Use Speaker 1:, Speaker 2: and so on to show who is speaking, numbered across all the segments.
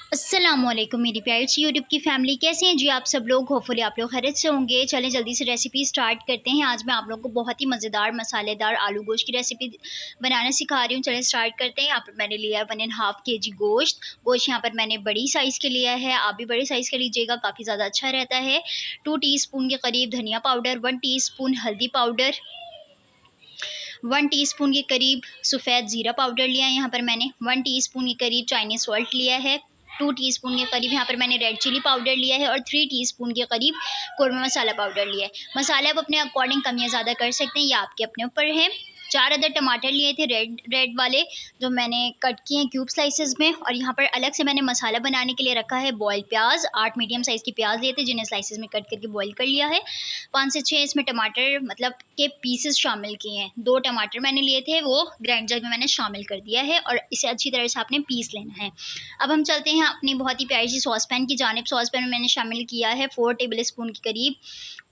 Speaker 1: अस्सलामुअलैकुम मेरी प्यारी सी यूट्यूब की फैमिली, कैसे हैं जी आप सब लोग। होपफुली आप लोग खैरियत से होंगे। चलें जल्दी से रेसिपी स्टार्ट करते हैं। आज मैं आप लोगों को बहुत ही मज़ेदार मसालेदार आलू गोश्त की रेसिपी बनाना सिखा रही हूँ। चलें स्टार्ट करते हैं। यहाँ पर मैंने लिया है 1.5 kg गोश्त। यहाँ पर मैंने बड़ी साइज़ के लिया है, आप भी बड़ी साइज़ का लीजिएगा, काफ़ी ज़्यादा अच्छा रहता है। 2 टीस्पून के करीब धनिया पाउडर, 1 टीस्पून हल्दी पाउडर, 1 टीस्पून के करीब सफ़ेद ज़ीरा पाउडर लिया है यहाँ पर मैंने, 1 टीस्पून के करीब चाइनीज़ सॉल्ट लिया है, 2 टीस्पून के करीब यहाँ पर मैंने रेड चिली पाउडर लिया है और 3 टीस्पून के करीब कौरमा मसाला पाउडर लिया है। मसाले आप अपने अकॉर्डिंग कम या ज़्यादा कर सकते हैं, ये आपके अपने ऊपर है। 4 अदर टमाटर लिए थे रेड वाले, जो मैंने कट किए हैं क्यूब स्लाइसेस में। और यहाँ पर अलग से मैंने मसाला बनाने के लिए रखा है बॉयल प्याज। 8 मीडियम साइज़ की प्याज लिए थे, जिन्हें स्लाइसेस में कट करके बॉयल कर लिया है। 5 से 6 इसमें टमाटर मतलब के पीसेस शामिल किए हैं। 2 टमाटर मैंने लिए थे, वो ग्राइंडर में मैंने शामिल कर दिया है और इसे अच्छी तरह से आपने पीस लेना है। अब हम चलते हैं अपनी बहुत ही प्यारी सी सॉस पैन की जानिब। सॉस पैन में मैंने शामिल किया है 4 टेबल स्पून के करीब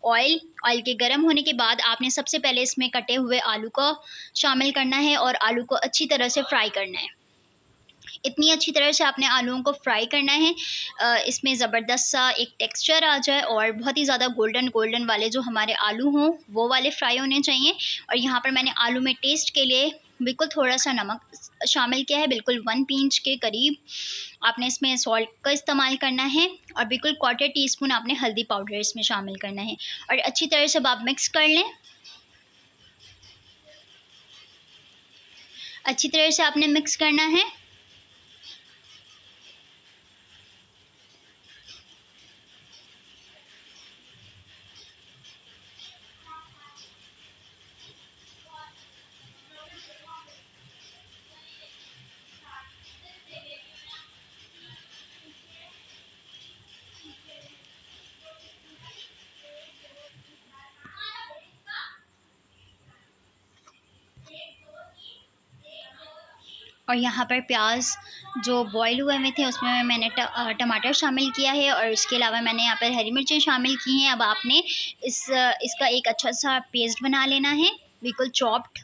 Speaker 1: ऑयल। ऑयल के गर्म होने के बाद आपने सबसे पहले इसमें कटे हुए आलू को शामिल करना है और आलू को अच्छी तरह से फ्राई करना है। इतनी अच्छी तरह से आपने आलूओं को फ्राई करना है इसमें ज़बरदस्त सा एक टेक्सचर आ जाए और बहुत ही ज़्यादा गोल्डन गोल्डन वाले जो हमारे आलू हों वो वाले फ्राई होने चाहिए। और यहाँ पर मैंने आलू में टेस्ट के लिए बिल्कुल थोड़ा सा नमक शामिल किया है, बिल्कुल 1 पिंच के करीब आपने इसमें सॉल्ट का इस्तेमाल करना है और बिल्कुल 1/4 टीस्पून आपने हल्दी पाउडर इसमें शामिल करना है और अच्छी तरह से आप मिक्स कर लें। अच्छी तरह से आपने मिक्स करना है। और यहाँ पर प्याज जो बॉईल हुए में थे उसमें मैंने टमाटर शामिल किया है और इसके अलावा मैंने यहाँ पर हरी मिर्चें शामिल की हैं। अब आपने इसका एक अच्छा सा पेस्ट बना लेना है, बिल्कुल चॉप्ड।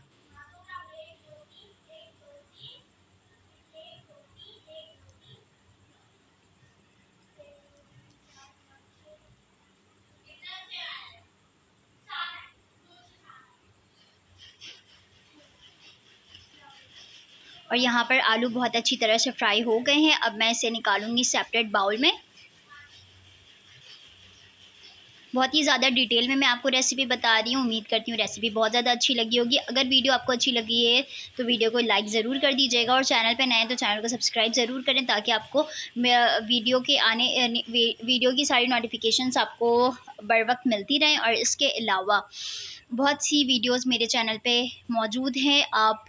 Speaker 1: और यहाँ पर आलू बहुत अच्छी तरह से फ्राई हो गए हैं। अब मैं इसे निकालूंगी सेपरेट बाउल में। बहुत ही ज़्यादा डिटेल में मैं आपको रेसिपी बता रही हूँ। उम्मीद करती हूँ रेसिपी बहुत ज़्यादा अच्छी लगी होगी। अगर वीडियो आपको अच्छी लगी है तो वीडियो को लाइक ज़रूर कर दीजिएगा और चैनल पे नए हैं तो चैनल को सब्सक्राइब ज़रूर करें, ताकि आपको वीडियो की सारी नोटिफिकेशंस आपको बर वक्त मिलती रहें। और इसके अलावा बहुत सी वीडियोज़ मेरे चैनल पर मौजूद हैं, आप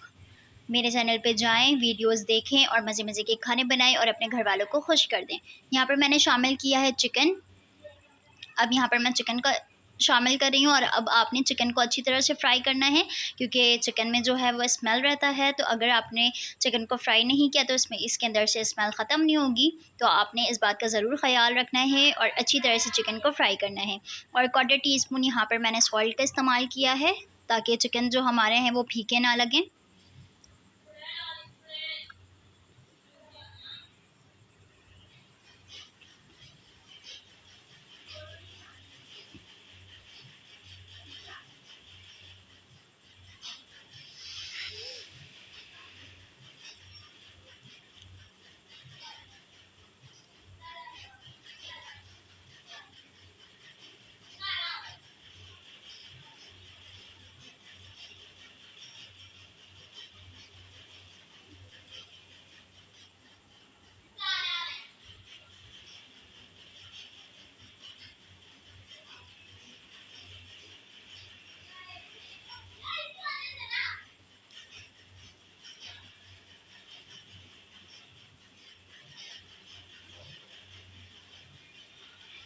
Speaker 1: मेरे चैनल पे जाएं, वीडियोस देखें और मज़े मज़े के खाने बनाएं और अपने घर वालों को खुश कर दें। यहाँ पर मैंने शामिल किया है चिकन। अब यहाँ पर मैं चिकन का शामिल कर रही हूँ और अब आपने चिकन को अच्छी तरह से फ्राई करना है, क्योंकि चिकन में जो है वो स्मेल रहता है। तो अगर आपने चिकन को फ्राई नहीं किया तो इसके अंदर से स्मेल ख़त्म नहीं होगी। तो आपने इस बात का ज़रूर ख्याल रखना है और अच्छी तरह से चिकन को फ्राई करना है। और 1/4 टीस्पून यहाँ पर मैंने सॉल्ट का इस्तेमाल किया है, ताकि चिकन जो हमारे हैं वो फीके ना लगें।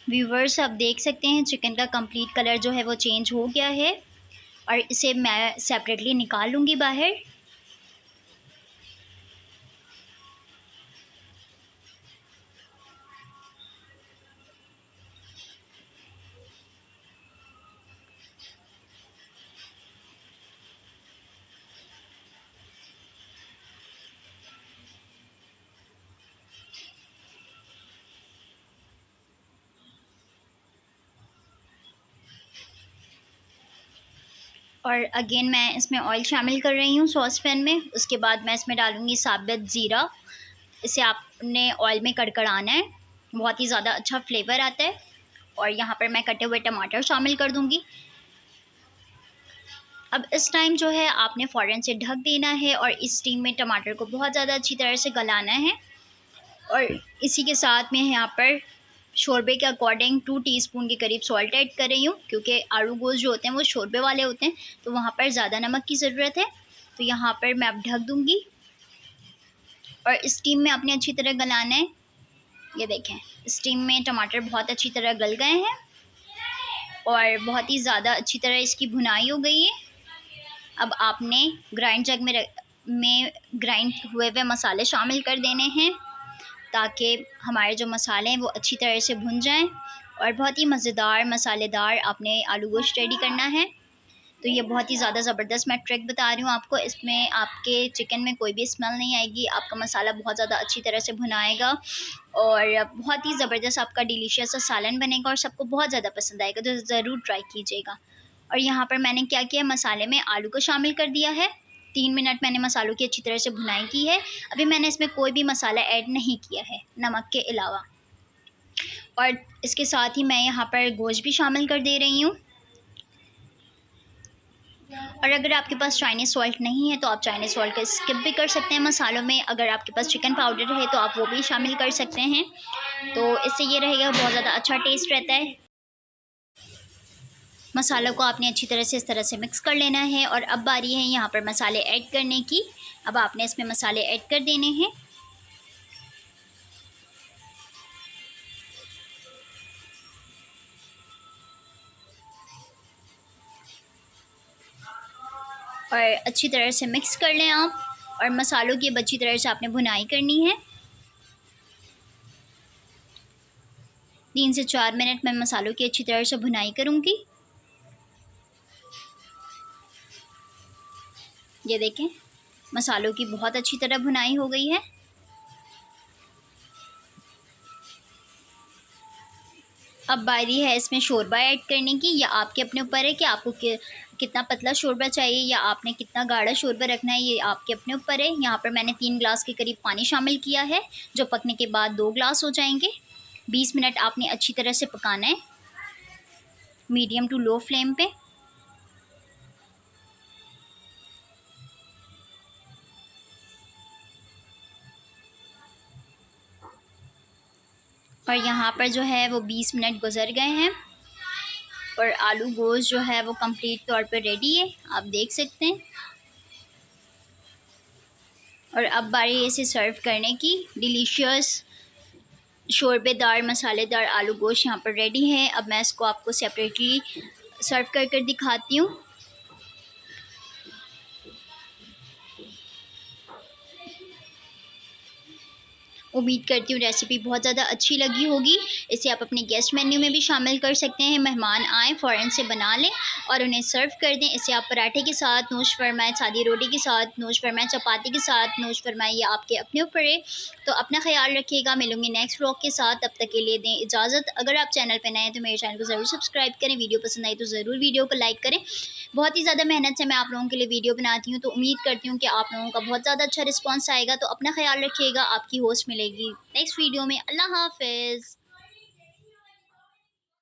Speaker 1: व्यूवर्स आप देख सकते हैं चिकन का कंप्लीट कलर जो है वो चेंज हो गया है और इसे मैं सेपरेटली निकाल लूँगी बाहर। और अगेन मैं इसमें ऑयल शामिल कर रही हूँ सॉस पैन में। उसके बाद मैं इसमें डालूँगी साबुत ज़ीरा। इसे आपने ऑयल में कड़कड़ाना है, बहुत ही ज़्यादा अच्छा फ्लेवर आता है। और यहाँ पर मैं कटे हुए टमाटर शामिल कर दूँगी। अब इस टाइम जो है आपने फ़ौरन से ढक देना है और इस स्टीम में टमाटर को बहुत ज़्यादा अच्छी तरह से गलाना है। और इसी के साथ में यहाँ पर शोरबे के अकॉर्डिंग 2 टीस्पून के करीब सॉल्ट ऐड कर रही हूँ, क्योंकि आलू गोश्त जो होते हैं वो शोरबे वाले होते हैं, तो वहाँ पर ज़्यादा नमक की ज़रूरत है। तो यहाँ पर मैं अब ढक दूँगी और स्टीम में आपने अच्छी तरह गलाना है। ये देखें, स्टीम में टमाटर बहुत अच्छी तरह गल गए हैं और बहुत ही ज़्यादा अच्छी तरह इसकी भुनाई हो गई है। अब आपने ग्राइंड जग में ग्राइंड हुए हुए मसाले शामिल कर देने हैं, ताकि हमारे जो मसाले हैं वो अच्छी तरह से भुन जाएं। और बहुत ही मज़ेदार मसालेदार आपने आलू गोश्त रेडी करना है। तो ये बहुत ही ज़्यादा ज़बरदस्त मैं ट्रिक बता रही हूँ आपको। इसमें आपके चिकन में कोई भी स्मेल नहीं आएगी, आपका मसाला बहुत ज़्यादा अच्छी तरह से भुनाएगा और बहुत ही ज़बरदस्त आपका डिलीशियस सा सालन बनेगा और सबको बहुत ज़्यादा पसंद आएगा। तो ज़रूर ट्राई कीजिएगा। और यहाँ पर मैंने क्या किया, मसाले में आलू को शामिल कर दिया है। 3 मिनट मैंने मसालों की अच्छी तरह से भुनाई की है। अभी मैंने इसमें कोई भी मसाला ऐड नहीं किया है नमक के अलावा। और इसके साथ ही मैं यहाँ पर गोश्त भी शामिल कर दे रही हूँ। और अगर आपके पास चाइनीज़ सॉल्ट नहीं है तो आप चाइनीज़ सॉल्ट का स्किप भी कर सकते हैं मसालों में। अगर आपके पास चिकन पाउडर है तो आप वो भी शामिल कर सकते हैं। तो इससे ये रहेगा, बहुत ज़्यादा अच्छा टेस्ट रहता है। मसालों को आपने अच्छी तरह से इस तरह से मिक्स कर लेना है। और अब बारी है यहाँ पर मसाले ऐड करने की। अब आपने इसमें मसाले ऐड कर देने हैं। और अच्छी तरह से मिक्स कर लें आप। और मसालों की अब अच्छी तरह से आपने भुनाई करनी है। 3 से 4 मिनट मैं मसालों की अच्छी तरह से भुनाई करूँगी। ये देखें, मसालों की बहुत अच्छी तरह भुनाई हो गई है। अब बारी है इसमें शोरबा ऐड करने की। या आपके अपने ऊपर है कि आपको कितना पतला शोरबा चाहिए या आपने कितना गाढ़ा शोरबा रखना है, ये आपके अपने ऊपर है। यहाँ पर मैंने 3 ग्लास के करीब पानी शामिल किया है, जो पकने के बाद 2 ग्लास हो जाएंगे। 20 मिनट आपने अच्छी तरह से पकाना है, मीडियम टू लो फ्लेम पे। और यहाँ पर जो है वो 20 मिनट गुजर गए हैं और आलू गोश्त जो है वो कंप्लीट तौर पे रेडी है, आप देख सकते हैं। और अब बारी इसे सर्व करने की। डिलीशियस शोरबेदार मसालेदार आलू गोश्त यहाँ पर रेडी है। अब मैं इसको आपको सेपरेटली सर्व कर दिखाती हूँ। उम्मीद करती हूँ रेसिपी बहुत ज़्यादा अच्छी लगी होगी। इसे आप अपने गेस्ट मेन्यू में भी शामिल कर सकते हैं। मेहमान आएँ फ़ौरन से बना लें और उन्हें सर्व कर दें। इसे आप पराठे के साथ नोश फरमाएं, सादी रोटी के साथ नोश फरमाएं, चपाती के साथ नोश फरमाएं, ये आपके अपने ऊपर है। तो अपना ख्याल रखिएगा। मिलूंगी नेक्स्ट व्लॉग के साथ, तब तक के लिए दें इजाज़त। अगर आप चैनल पर नए हैं तो मेरे चैनल को ज़रूर सब्सक्राइब करें। वीडियो पसंद आई तो ज़रूर वीडियो को लाइक करें। बहुत ही ज़्यादा मेहनत से मैं आप लोगों के लिए वीडियो बनाती हूँ, तो उम्मीद करती हूँ कि आप लोगों का बहुत ज़्यादा अच्छा रिस्पॉन्स आएगा। तो अपना ख्याल रखिएगा। आपकी होस्ट मिलेगी नेक्स्ट वीडियो में। अल्लाह हाफ़िज़।